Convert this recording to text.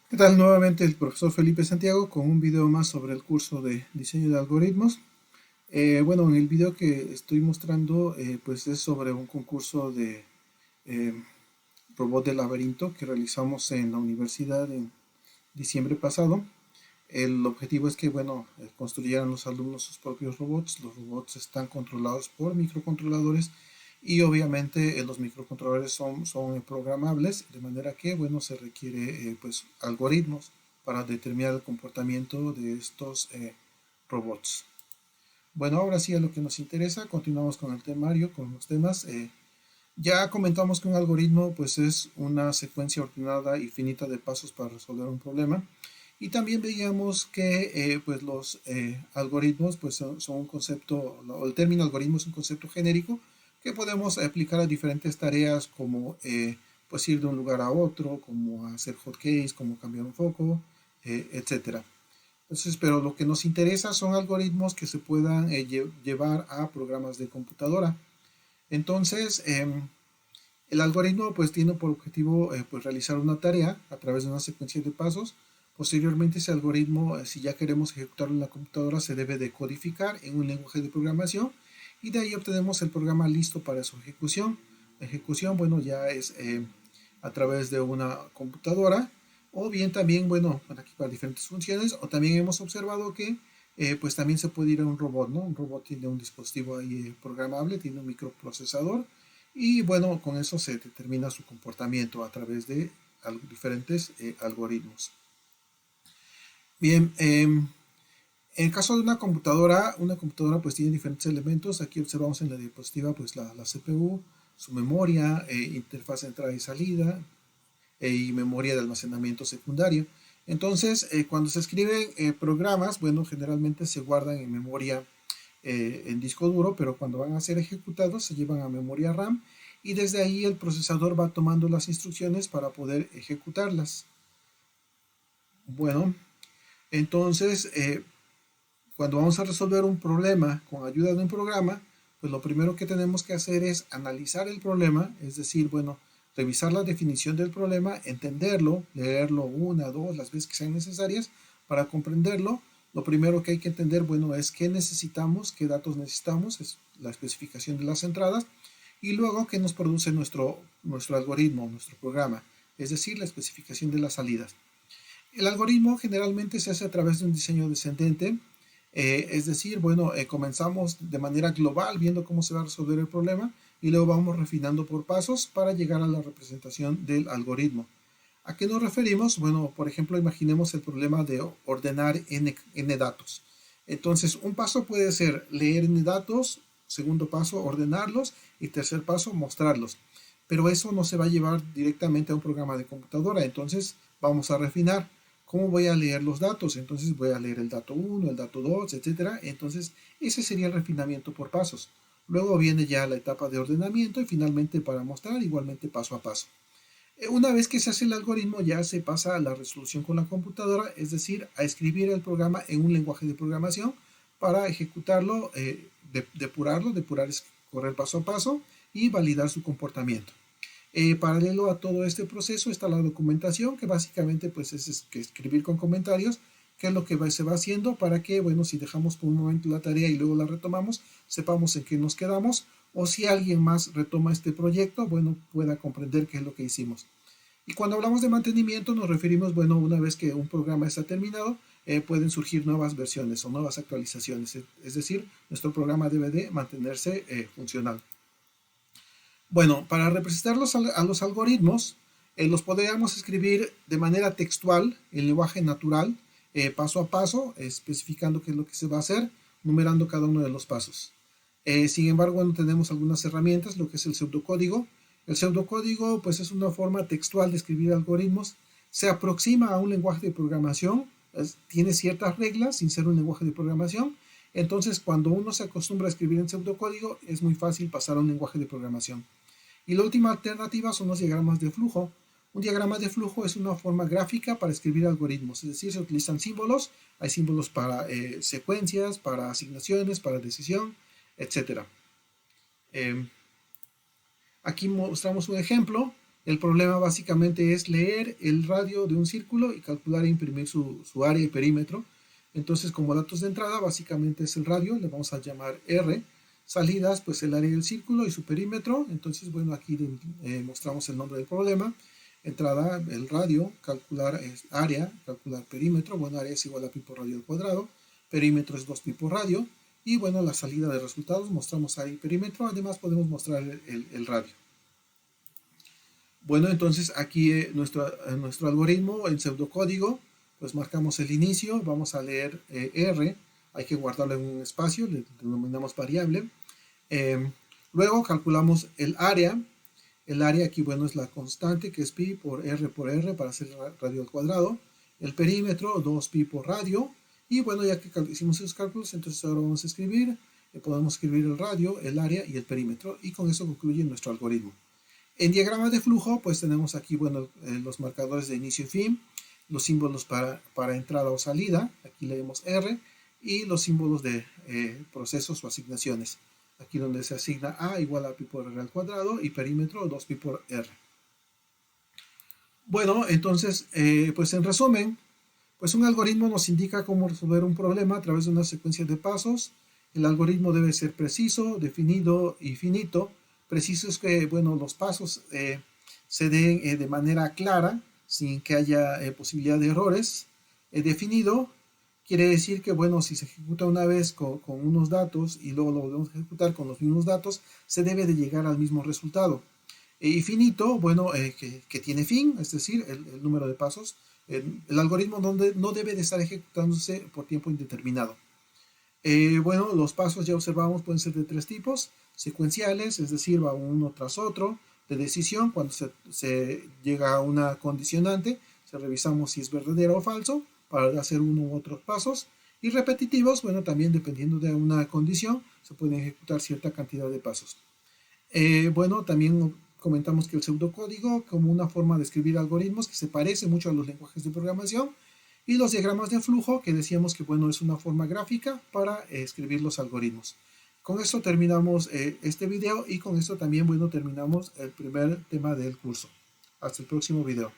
¿Qué tal? Nuevamente el profesor Felipe Santiago con un video más sobre el curso de diseño de algoritmos. Bueno, en el video que estoy mostrando, pues es sobre un concurso de eh, robot de laberinto que realizamos en la universidad en diciembre pasado. El objetivo es que, bueno, construyeran los alumnos sus propios robots. Los robots están controlados por microcontroladores y obviamente los microcontroladores son programables, de manera que, bueno, se requiere pues algoritmos para determinar el comportamiento de estos robots. Bueno, ahora sí a lo que nos interesa, continuamos con el temario, con los temas. Ya comentamos que un algoritmo pues es una secuencia ordenada y finita de pasos para resolver un problema. Y también veíamos que pues los algoritmos pues son un concepto, o el término algoritmo es un concepto genérico que podemos aplicar a diferentes tareas como pues ir de un lugar a otro, como hacer hotkeys, como cambiar un foco, etcétera. Entonces, pero lo que nos interesa son algoritmos que se puedan llevar a programas de computadora. Entonces, el algoritmo pues tiene por objetivo pues realizar una tarea a través de una secuencia de pasos. Posteriormente ese algoritmo, si ya queremos ejecutarlo en la computadora, se debe de codificar en un lenguaje de programación y de ahí obtenemos el programa listo para su ejecución. La ejecución, bueno, ya es a través de una computadora o bien también, bueno, para diferentes funciones, o también hemos observado que pues también se puede ir a un robot, ¿no? Un robot tiene un dispositivo ahí programable, tiene un microprocesador y bueno, con eso se determina su comportamiento a través de diferentes algoritmos. Bien, en el caso de una computadora pues tiene diferentes elementos. Aquí observamos en la diapositiva pues la CPU, su memoria, interfaz de entrada y salida y memoria de almacenamiento secundario. Entonces, cuando se escriben programas, bueno, generalmente se guardan en memoria en disco duro, pero cuando van a ser ejecutados se llevan a memoria RAM y desde ahí el procesador va tomando las instrucciones para poder ejecutarlas. Bueno, entonces cuando vamos a resolver un problema con ayuda de un programa, pues lo primero que tenemos que hacer es analizar el problema, es decir, bueno, revisar la definición del problema, entenderlo, leerlo una, dos, las veces que sean necesarias para comprenderlo. Lo primero que hay que entender, bueno, es qué necesitamos, qué datos necesitamos, es la especificación de las entradas, y luego qué nos produce nuestro algoritmo, nuestro programa, es decir, la especificación de las salidas. El algoritmo generalmente se hace a través de un diseño descendente, es decir, bueno, comenzamos de manera global viendo cómo se va a resolver el problema y luego vamos refinando por pasos para llegar a la representación del algoritmo. ¿A qué nos referimos? Bueno, por ejemplo, imaginemos el problema de ordenar n datos. Entonces, un paso puede ser leer n datos, segundo paso, ordenarlos y tercer paso, mostrarlos. Pero eso no se va a llevar directamente a un programa de computadora, entonces vamos a refinar. ¿Cómo voy a leer los datos? Entonces voy a leer el dato 1, el dato 2, etcétera. Entonces, ese sería el refinamiento por pasos. Luego viene ya la etapa de ordenamiento y finalmente para mostrar igualmente paso a paso. Una vez que se hace el algoritmo ya se pasa a la resolución con la computadora, es decir, a escribir el programa en un lenguaje de programación para ejecutarlo, depurar es correr paso a paso y validar su comportamiento. Paralelo a todo este proceso está la documentación, que básicamente pues es que escribir con comentarios qué es lo que se va haciendo para que, bueno, si dejamos por un momento la tarea y luego la retomamos, sepamos en qué nos quedamos, o si alguien más retoma este proyecto, bueno, pueda comprender qué es lo que hicimos. Y cuando hablamos de mantenimiento nos referimos, bueno, una vez que un programa está terminado, pueden surgir nuevas versiones o nuevas actualizaciones, es decir, nuestro programa debe de mantenerse funcional. Bueno, para representar a los algoritmos, los podríamos escribir de manera textual, en lenguaje natural, paso a paso, especificando qué es lo que se va a hacer, numerando cada uno de los pasos. Sin embargo, bueno, tenemos algunas herramientas, lo que es el pseudocódigo. El pseudocódigo, pues, es una forma textual de escribir algoritmos. Se aproxima a un lenguaje de programación, tiene ciertas reglas sin ser un lenguaje de programación. Entonces, cuando uno se acostumbra a escribir en pseudocódigo, es muy fácil pasar a un lenguaje de programación. Y la última alternativa son los diagramas de flujo. Un diagrama de flujo es una forma gráfica para escribir algoritmos, es decir, se utilizan símbolos, hay símbolos para secuencias, para asignaciones, para decisión, etcétera. Eh, Aquí mostramos un ejemplo. El problema básicamente es leer el radio de un círculo y calcular e imprimir su área y perímetro. Entonces, como datos de entrada, básicamente es el radio, le vamos a llamar R. Salidas, pues el área del círculo y su perímetro. Entonces, bueno, aquí mostramos el nombre del problema. Entrada, el radio, calcular área, calcular perímetro. Bueno, área es igual a pi por radio al cuadrado. Perímetro es 2 pi por radio. Y bueno, la salida de resultados, mostramos área y perímetro. Además, podemos mostrar el radio. Bueno, entonces aquí nuestro algoritmo en pseudocódigo, pues marcamos el inicio, vamos a leer R, hay que guardarlo en un espacio, le denominamos variable. Luego calculamos el área aquí, bueno, es la constante que es pi por R para hacer radio al cuadrado. El perímetro, 2 pi por radio. Y bueno, ya que hicimos esos cálculos, entonces ahora vamos a escribir, podemos escribir el radio, el área y el perímetro. Y con eso concluye nuestro algoritmo. En diagramas de flujo, pues tenemos aquí, bueno, los marcadores de inicio y fin, los símbolos para entrada o salida, aquí leemos R, y los símbolos de procesos o asignaciones. Aquí donde se asigna A igual a pi por R al cuadrado y perímetro 2 pi por R. Bueno, entonces, pues en resumen, pues un algoritmo nos indica cómo resolver un problema a través de una secuencia de pasos. El algoritmo debe ser preciso, definido y finito. Preciso es que, bueno, los pasos se den de manera clara, sin que haya posibilidad de errores. Definido quiere decir que, bueno, si se ejecuta una vez con unos datos y luego lo volvemos a ejecutar con los mismos datos, se debe de llegar al mismo resultado. Y finito, bueno, que tiene fin, es decir, el número de pasos. El algoritmo no debe de estar ejecutándose por tiempo indeterminado. Bueno, los pasos ya observamos pueden ser de 3 tipos: secuenciales, es decir, va uno tras otro; de decisión, cuando se llega a una condicionante, revisamos si es verdadero o falso para hacer uno u otros pasos; y repetitivos, bueno, también dependiendo de una condición, se pueden ejecutar cierta cantidad de pasos. Bueno, también comentamos que el pseudocódigo como una forma de escribir algoritmos que se parece mucho a los lenguajes de programación, y los diagramas de flujo, que decíamos que, bueno, es una forma gráfica para escribir los algoritmos. Con esto terminamos este video, y con esto también, bueno, terminamos el primer tema del curso. Hasta el próximo video.